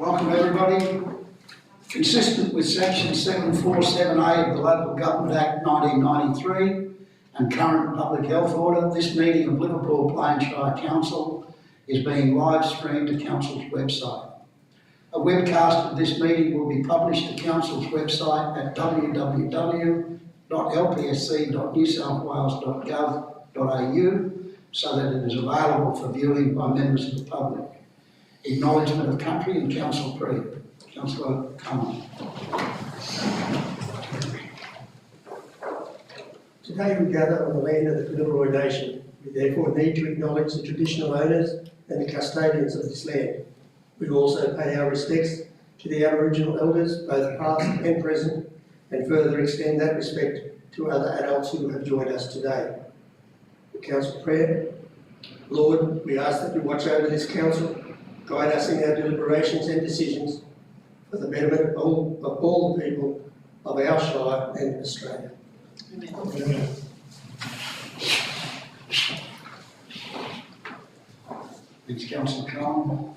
Welcome everybody. Consistent with section 747A of the Local Government Act 1993 and current public health order, this meeting of Liverpool Plain Shire Council is being live streamed to Council's website. A webcast of this meeting will be published to Council's website at www.lpsc.newsouthwales.gov.au so that it is available for viewing by members of the public. Acknowledgement of country and Council Creed. Councillor Cummins. Today we gather on the land of the Koonabaroi Nation. We therefore need to acknowledge the traditional owners and the custodians of this land. We also pay our respects to the Aboriginal elders, both past and present, and further extend that respect to other adults who have joined us today. The Council Prayer. Lord, we ask that you watch over this Council, guide us in our deliberations and decisions for the betterment of all the people of our Shire and Australia. Amen. Thanks, Councillor Cohen.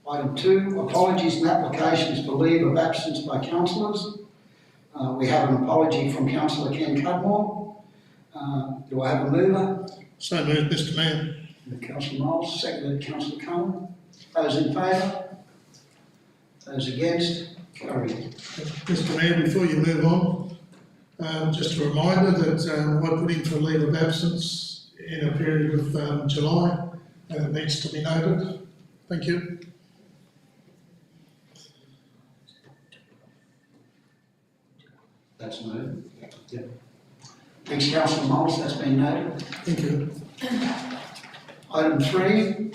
Item 2, apologies and applications for leave of absence by councillors. We have an apology from Councillor Ken Cudmore. Do I have a mover? So moved, Mr. Mayor. Councillor Miles, seconded Councillor Cohen. Those in favour? Those against? Carried. Mr. Mayor, before you move on, just a reminder that I put in for leave of absence in a period of July, and it needs to be noted. Thank you. That's moved. Yep. Thanks, Councillor Miles, that's been noted. Thank you. Item 3,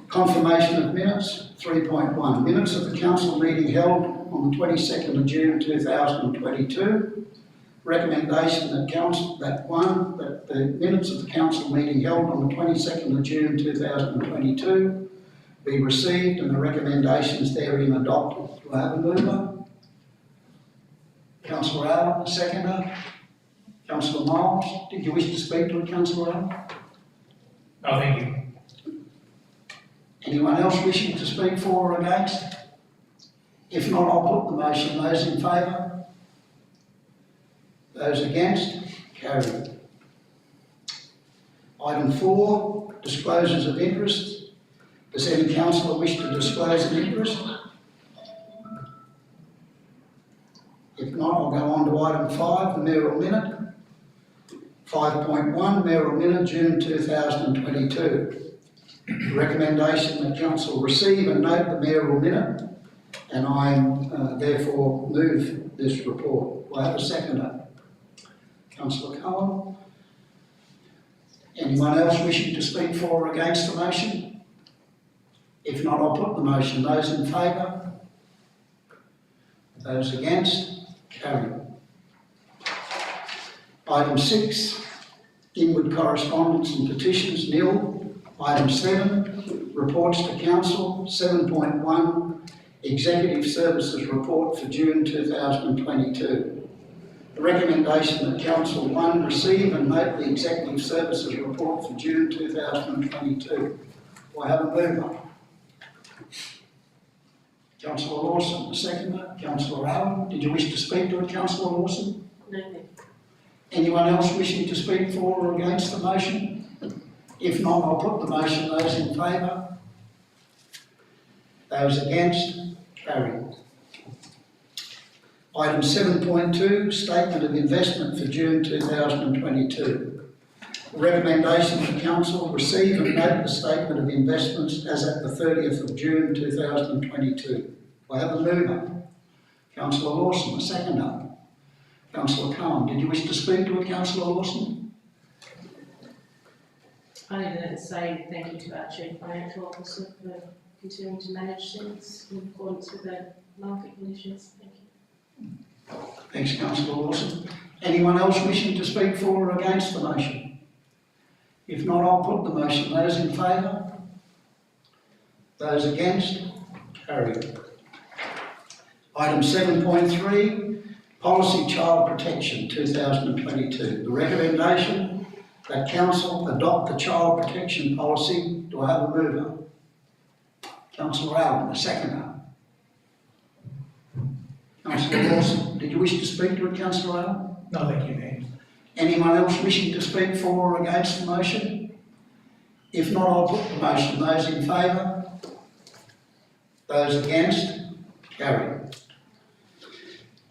confirmation of minutes. 3.1, minutes of the council meeting held on the 22nd of June 2022. Recommendation that the minutes of the council meeting held on the 22nd of June 2022 be received and the recommendations therein adopted. Do I have a mover? Councillor Allen, seconder. Councillor Miles, did you wish to speak to it, Councillor Allen? No, thank you. Anyone else wishing to speak for or against? If not, I'll put the motion. Those in favour? Those against? Carried. Item 4, disclosures of interest. Does any councillor wish to disclose an interest? If not, I'll go on to item 5, the mayoral minute. 5.1, mayoral minute, June 2022. The recommendation that council receive and note the mayoral minute, and I therefore move this report. Will I have a seconder? Councillor Cohen. Anyone else wishing to speak for or against the motion? If not, I'll put the motion. Those in favour? Those against? Carried. Item 6, inward correspondence and petitions, nil. Item 7, reports to council. 7.1, executive services report for June 2022. The recommendation that council 1, receive and note the executive services report for June 2022. Do I have a mover? Councillor Lawson, the seconder. Councillor Allen, did you wish to speak to it, Councillor Lawson? No, thank you. Anyone else wishing to speak for or against the motion? If not, I'll put the motion. Those in favour? Those against? Carried. Item 7.2, statement of investment for June 2022. The recommendation for council, receive and note the statement of investments as at the 30th of June 2022. I have a mover. Councillor Lawson, a seconder. Councillor Cohen, did you wish to speak to it, Councillor Lawson? I need to say thank you to our Chief Financial Officer for continuing to manage things in accordance with the market conditions. Thank you. Thanks, Councillor Lawson. Anyone else wishing to speak for or against the motion? If not, I'll put the motion. Those in favour? Those against? Carried. Item 7.3, Policy Child Protection 2022. The recommendation that Council adopt the Child Protection Policy Do I have a mover? Councillor Allen, a seconder. Councillor Lawson, did you wish to speak to it, Councillor Allen? No, thank you, Mayor. Anyone else wishing to speak for or against the motion? If not, I'll put the motion. Those in favour? Those against? Carried.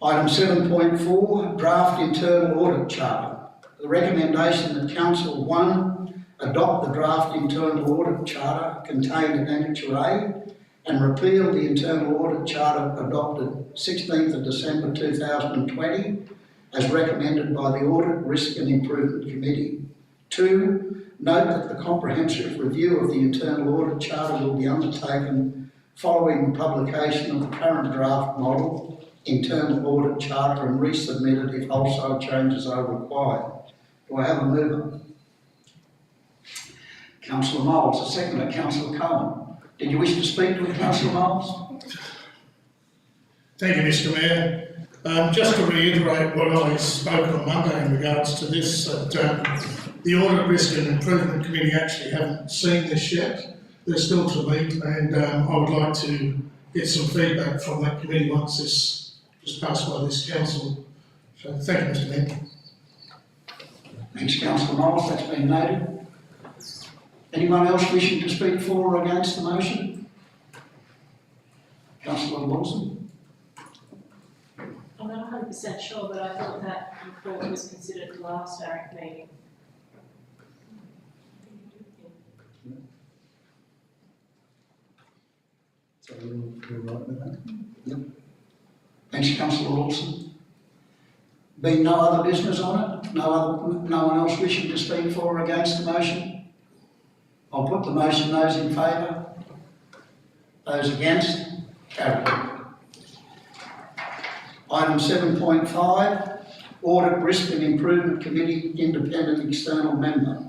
Item 7.4, draft internal audit charter. The recommendation that Council 1 adopt the draft internal audit charter contained in Annexure A and repeal the internal audit charter adopted 16th of December 2020 as recommended by the Audit, Risk and Improvement Committee. 2, note that the comprehensive review of the internal audit charter will be undertaken following the publication of the current draft model internal audit charter and resubmitted if wholesale changes are required. Do I have a mover? Councillor Moles, a seconder. Councillor Cohen. Did you wish to speak to it, Councillor Moles? Thank you, Mr Mayor. Just to reiterate what I spoke on Monday in regards to this, that the Audit, Risk and Improvement Committee actually haven't seen this yet. They're still to meet, and I would like to get some feedback from that committee once this is passed by this council. So thank you, Mr Mayor. Thanks, Councillor Moles. That's been noted. Anyone else wishing to speak for or against the motion? Councillor Lawson. I'm not 100% sure, but I thought that report was considered the last ARIC meeting. So you're right with that? Yep. Thanks, Councillor Lawson. Being no other business on it, no one else wishing to speak for or against the motion? I'll put the motion. Those in favour? Those against? Carried. Item 7.5, Audit, Risk and Improvement Committee Independent External Member.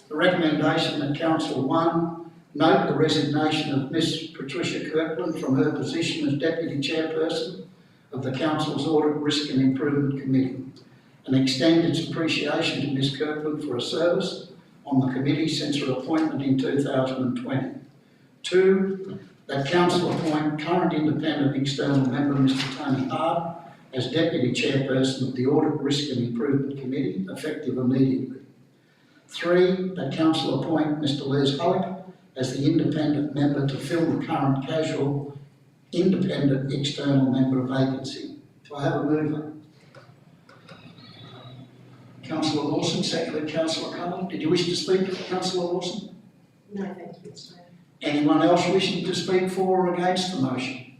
The recommendation that Council 1 note the resignation of Ms Patricia Kirkland from her position as Deputy Chairperson of the Council's Audit, Risk and Improvement Committee and extend its appreciation to Ms Kirkland for her service on the committee since her appointment in 2020. 2, that Council appoint current independent external member Mr Tony Hart as Deputy Chairperson of the Audit, Risk and Improvement Committee, effective immediately. 3, that Council appoint Mr Les Hullock as the independent member to fill the current casual independent external member vacancy. Do I have a mover? Councillor Lawson, seconded Councillor Cullen. Did you wish to speak to Councillor Lawson? No, thank you, Mr Mayor. Anyone else wishing to speak for or against the motion?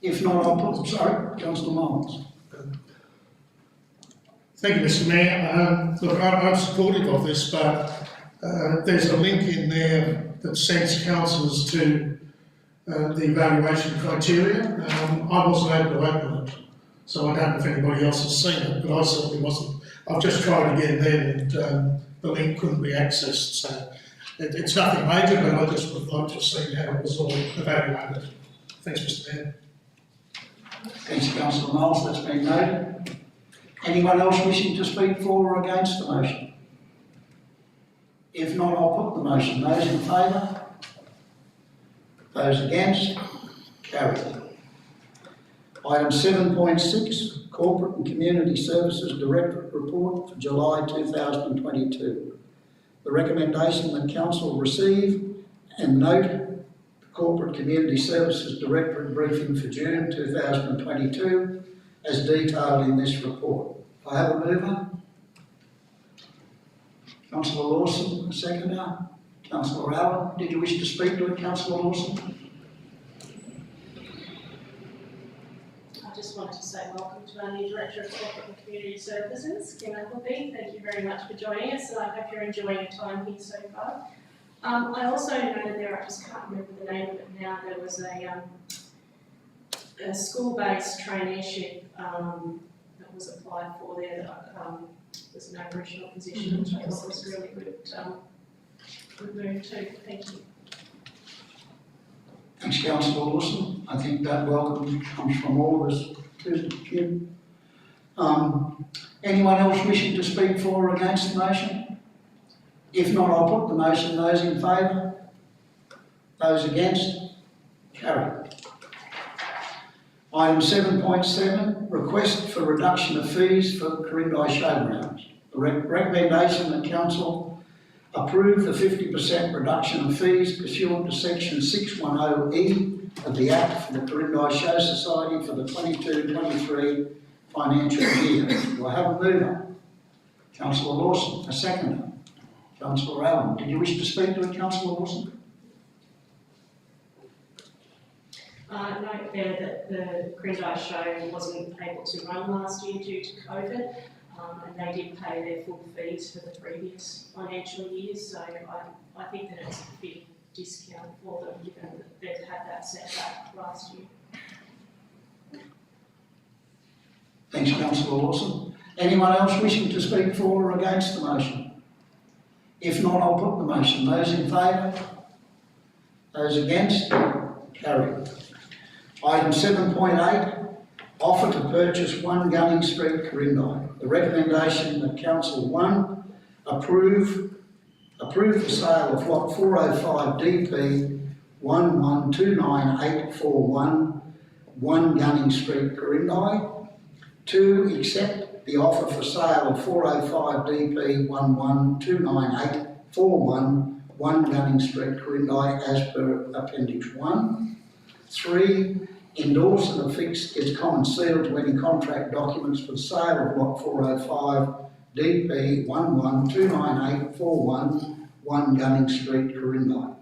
If not, I'll put, sorry, Councillor Miles. Thank you, Mr Mayor. Look, I'm supportive of this, but there's a link in there that sends councillors to the evaluation criteria. I wasn't able to open it, so I don't know if anybody else has seen it, but I certainly wasn't. I've just tried again then, and the link couldn't be accessed, so it's nothing major, but I just would like to see how it was all evaluated. Thanks, Mr Mayor. Thanks, Councillor Miles. That's been noted. Anyone else wishing to speak for or against the motion? If not, I'll put the motion. Those in favour? Those against? Carried. Item 7.6, Corporate and Community Services Directorate Report for July 2022. The recommendation that Council receive and note the Corporate Community Services Directorate briefing for June 2022 as detailed in this report. I have a mover. Councillor Lawson, a seconder. Councillor Allen, did you wish to speak to it, Councillor Lawson? I just wanted to say welcome to our new Director of Corporate and Community Services, Kim Appleby. Thank you very much for joining us, and I hope you're enjoying your time here so far. I also noted there, I just can't remember the name of it now, there was a school-based traineeship that was applied for there that was an Aboriginal position, which I thought was a really good move too. Thank you. Thanks, Councillor Lawson. I think that welcome comes from all of us too, Kim. Anyone else wishing to speak for or against the motion? If not, I'll put the motion. Those in favour? Those against? Carried. Item 7.7, request for reduction of fees for Corindi Showgrounds. The recommendation that council approve the 50% reduction of fees pursuant to section 610E of the Act for the Corindi Show Society for the 22-23 financial year. Do I have a mover? Councillor Lawson, a seconder. Councillor Allen, did you wish to speak to it, Councillor Lawson? Note there that the Corindi Show wasn't able to run last year due to COVID, and they did pay their full fees for the previous financial year, so I think that it's a big discount for them, given that they've had that setback last year. Thanks, Councillor Lawson. Anyone else wishing to speak for or against the motion? If not, I'll put the motion. Those in favour? Those against? Carried. Item 7.8, offer to purchase 1 Gunning Street, Corindi. The recommendation that Council 1 approve the sale of lot 405 DP 1129841, 1 Gunning Street, Corindi. 2, accept the offer for sale of 405 DP 1129841, 1 Gunning Street, Corindi as per Appendix 1. 3, endorse and affix its common seal to any contract documents for the sale of lot 405 DP 1129841, 1 Gunning Street, Corindi.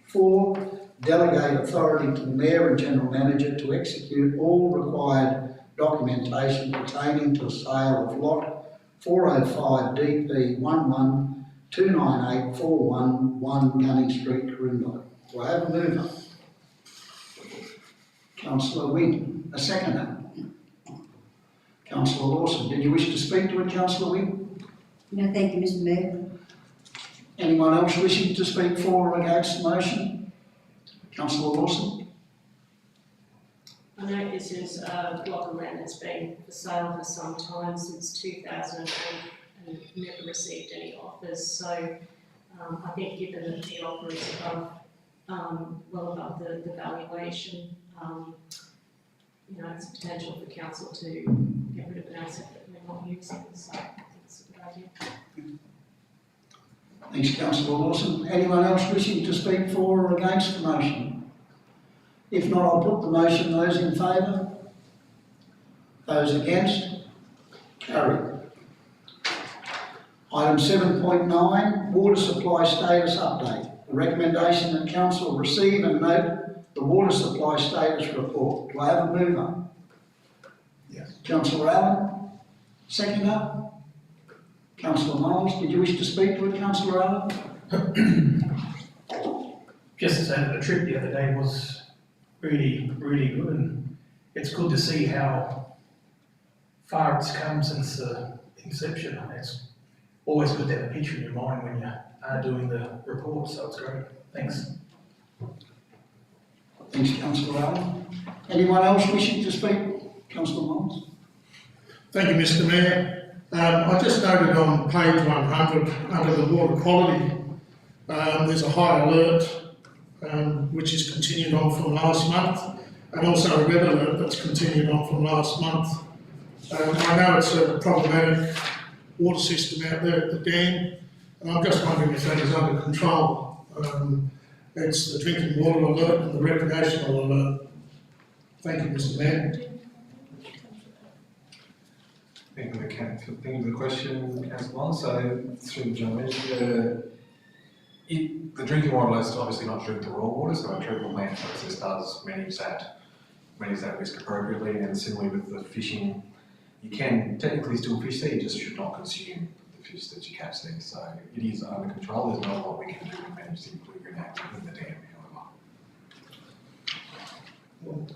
4, delegate authority to the Mayor and General Manager to execute all required documentation pertaining to the sale of lot 405 DP 1129841, 1 Gunning Street, Corindi. Do I have a mover? Councillor Wynne, a seconder. Councillor Lawson, did you wish to speak to it, Councillor Wynne? No, thank you, Mr. Mayor. Anyone else wishing to speak for or against the motion? Councillor Lawson? I know this is a block of land that's been for sale for some time, since 2008, and never received any offers, so I think given that the offer is above, well above the valuation, it's a potential for council to get rid of an asset that we're not using, so I think it's a good idea. Thanks, Councillor Lawson. Anyone else wishing to speak for or against the motion? If not, I'll put the motion. Those in favour? Those against? Carried. Item 7.9, water supply status update. The recommendation that council receive and note the water supply status report. Do I have a mover? Yes. Councillor Allen, seconder. Councillor Miles, did you wish to speak to it, Councillor Allen? Just to say that the trip the other day was really, really good, and it's good to see how far it's come since the inception. It's always good to have a picture in your mind when you are doing the report, so it's great. Thanks. Thanks, Councillor Allen. Anyone else wishing to speak? Councillor Miles? Thank you, Mr. Mayor. I just noted on page 100, under the water quality, there's a high alert, which is continued on from last month, and also a red alert that's continued on from last month. I know it's a problematic water system out there at the dam, and I'm just wondering if that is under control. It's the drinking water alert and the recreational alert. Thank you, Mr. Mayor. Thank you for the question, Councillor Bond. So, through the General Manager, the drinking water alert is obviously not treated to raw water, so our treatment plant process does manage that risk appropriately. And similarly with the fishing, you can technically still fish there, you just should not consume the fish that you catch there. So it is under control. There's not a lot we can do to manage the pollutant active in the dam, however.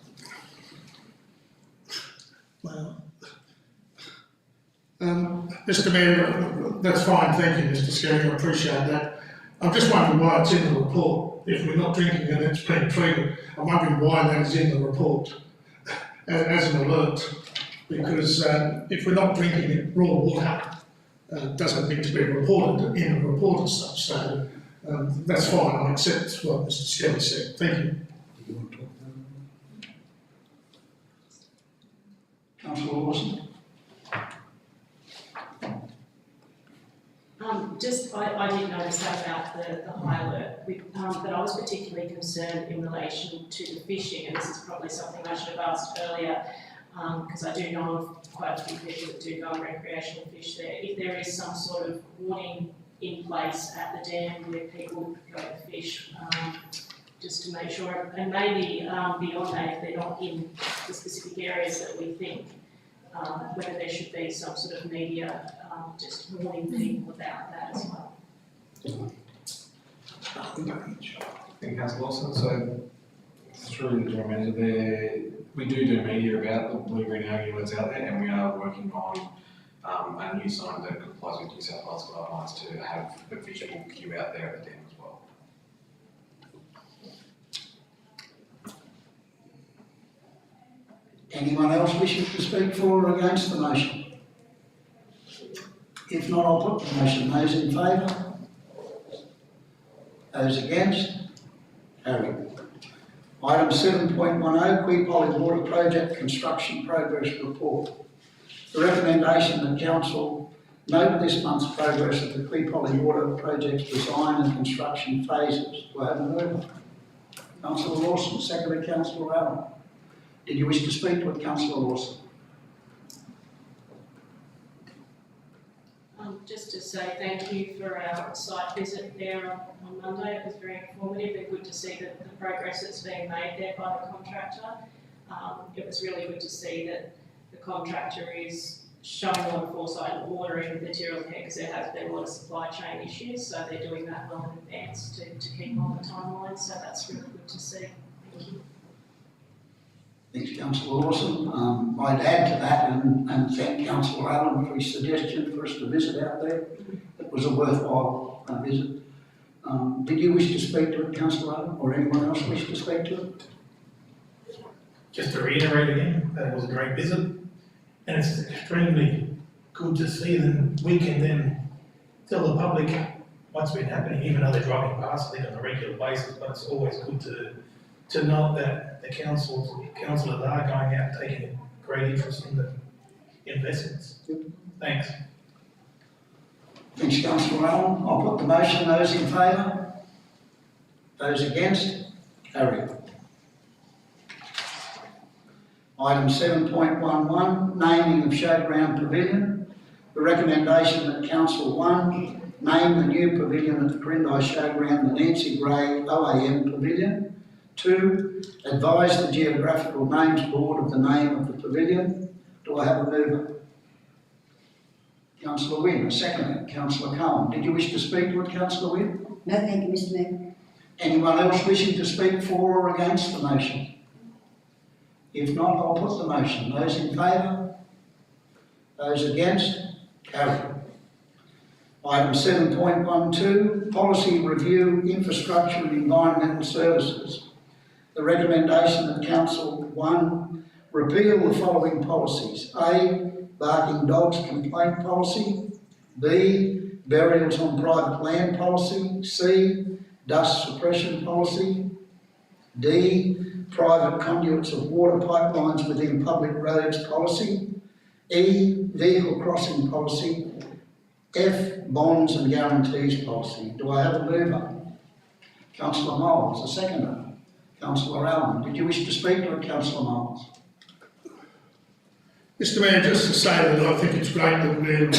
Well, Mr. Mayor, that's fine, thank you, Mr. Skelly, I appreciate that. I'm just wondering why it's in the report. If we're not drinking and it's being treated, I'm wondering why that is in the report as an alert. Because if we're not drinking raw water, it doesn't need to be reported in a report as such. So That's fine, I accept what Mr Skelly said, thank you. Councillor Lawson? I did notice that about the high alert, but I was particularly concerned in relation to the fishing, and this is probably something I should have asked earlier, because I do know of quite a few people that do go and recreational fish there. If there is some sort of warning in place at the dam where people go to fish, just to make sure, and maybe beyond that, if they're not in the specific areas that we think, whether there should be some sort of media just warning people about that as well. Thank you, Councillor Lawson. So through the General Manager there, we do media about the blue-green algae alerts out there, and we are working on a new sign that complies with New South Wales guidelines to have a visual cue out there at the dam as well. Anyone else wishing to speak for or against the motion? If not, I'll put the motion. Those in favour? Those against? Carried. Item 7.10, Quay Poly Water Project Construction Progress Report. The recommendation that Council note this month's progress of the Quay Poly Water Project's design and construction phases. Do I have a mover? Councillor Lawson, seconded Councillor Allen. Did you wish to speak to it, Councillor Lawson? Just to say thank you for our site visit there on Monday. It was very informative and good to see the progress that's being made there by the contractor. It was really good to see that the contractor is showing a lot of foresight and ordering materials ahead, because there has been a lot of supply chain issues, so they're doing that well in advance to keep on the timeline, so that's really good to see. Thank you. Thanks, Councillor Lawson. I'd add to that and thank Councillor Allen for his suggestion for us to visit out there. It was a worthwhile visit. Did you wish to speak to it, Councillor Allen, or anyone else wish to speak to it? Just to reiterate again, that it was a great visit, and it's extremely good to see that we can then tell the public what's been happening, even though they're driving past it on a regular basis, but it's always good to know that the councillors are going out taking great interest in the investments. Thanks. Thanks, Councillor Allen. I'll put the motion. Those in favour? Those against? Carried. Item 7.11, naming of Showground Pavilion. The recommendation that Council 1 name the new pavilion at the Corindi Showground the Nancy Gray OAM Pavilion. 2, advise the Geographical Names Board of the name of the pavilion. Do I have a mover? Councillor Wynne, a seconder. Councillor Cohen. Did you wish to speak to it, Councillor Wynne? No, thank you, Mr Mayor. Anyone else wishing to speak for or against the motion? If not, I'll put the motion. Those in favour? Those against? Carried. Item 7.12, Policy Review, Infrastructure and Environmental Services. The recommendation that Council 1 repeal the following policies. A, barking dogs complaint policy. B, burials on private land policy. C, dust suppression policy. D, private conduits of water pipelines within public roads policy. E, vehicle crossing policy. F, bonds and guarantees policy. Do I have a mover? Councillor Moles, a seconder. Councillor Allen, did you wish to speak to it, Councillor Moles? Mr Mayor, just to say that I think it's great that we're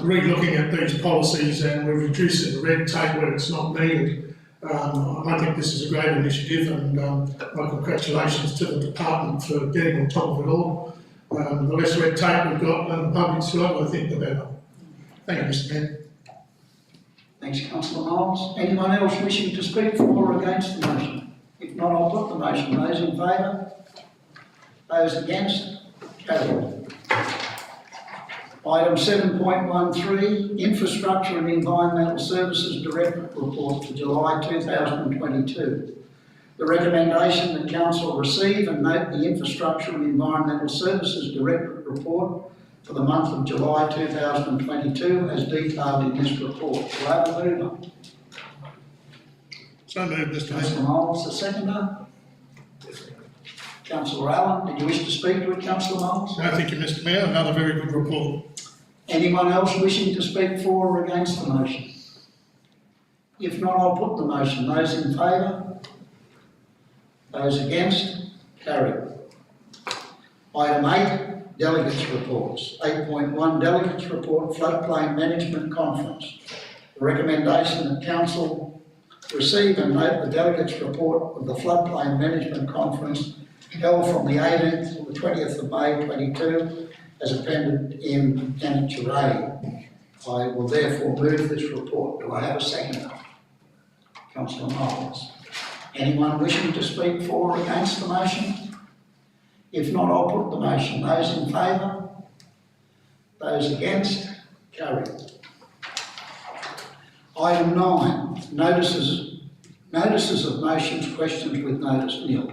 re-looking at these policies and we're reducing the red tape where it's not needed. I think this is a great initiative, and my congratulations to the department for getting on top of it all. The less red tape we've got and the public's got, I think the better. Thank you, Mr Mayor. Thanks, Councillor Moles. Anyone else wishing to speak for or against the motion? If not, I'll put the motion. Those in favour? Those against? Carried. Item 7.13, Infrastructure and Environmental Services Directorate Report for July 2022. The recommendation that Council receive and note the Infrastructure and Environmental Services Directorate Report for the month of July 2022 as detailed in this report. Do I have a mover? So moved, Mr Mayor. Councillor Moles, the seconder. Councillor Allen, did you wish to speak to it, Councillor Moles? No, thank you, Mr Mayor, another very good report. Anyone else wishing to speak for or against the motion? If not, I'll put the motion. Those in favour? Those against? Carried. Item 8, delegates' reports. 8.1, delegates' report, floodplain management conference. The recommendation that council receive and note the delegates' report of the floodplain management conference held from the 18th to the 20th of May 22 as appended in Annexure A. I will therefore move this report. Do I have a seconder? Councillor Moles. Anyone wishing to speak for or against the motion? If not, I'll put the motion. Those in favour? Those against? Carried. Item 9, notices of motions, questions with notice nil.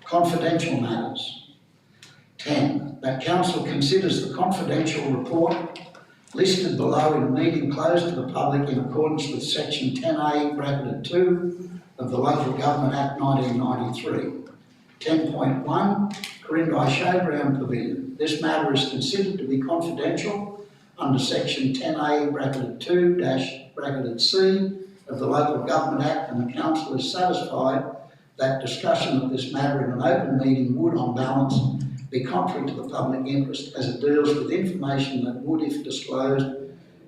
Confidential matters. 10, that council considers the confidential report listed below in a meeting closed to the public in accordance with section 10A bracketed 2 of the Local Government Act 1993. 10.1, Corindi Showground Pavilion. This matter is considered to be confidential under section 10A bracketed 2 bracketed C of the Local Government Act, and the council is satisfied that discussion of this matter in an open meeting would, on balance, be contrary to the public interest, as it deals with information that would, if disclosed,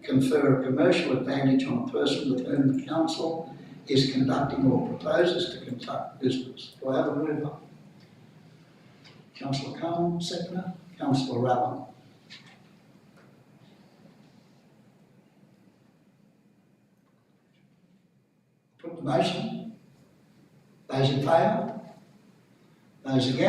confer a commercial advantage on a person with whom the council is conducting or proposes to conduct business. Do I have a mover? Councillor Cohen, seconder. Councillor Allen. Put the motion. Those in favour? Those against?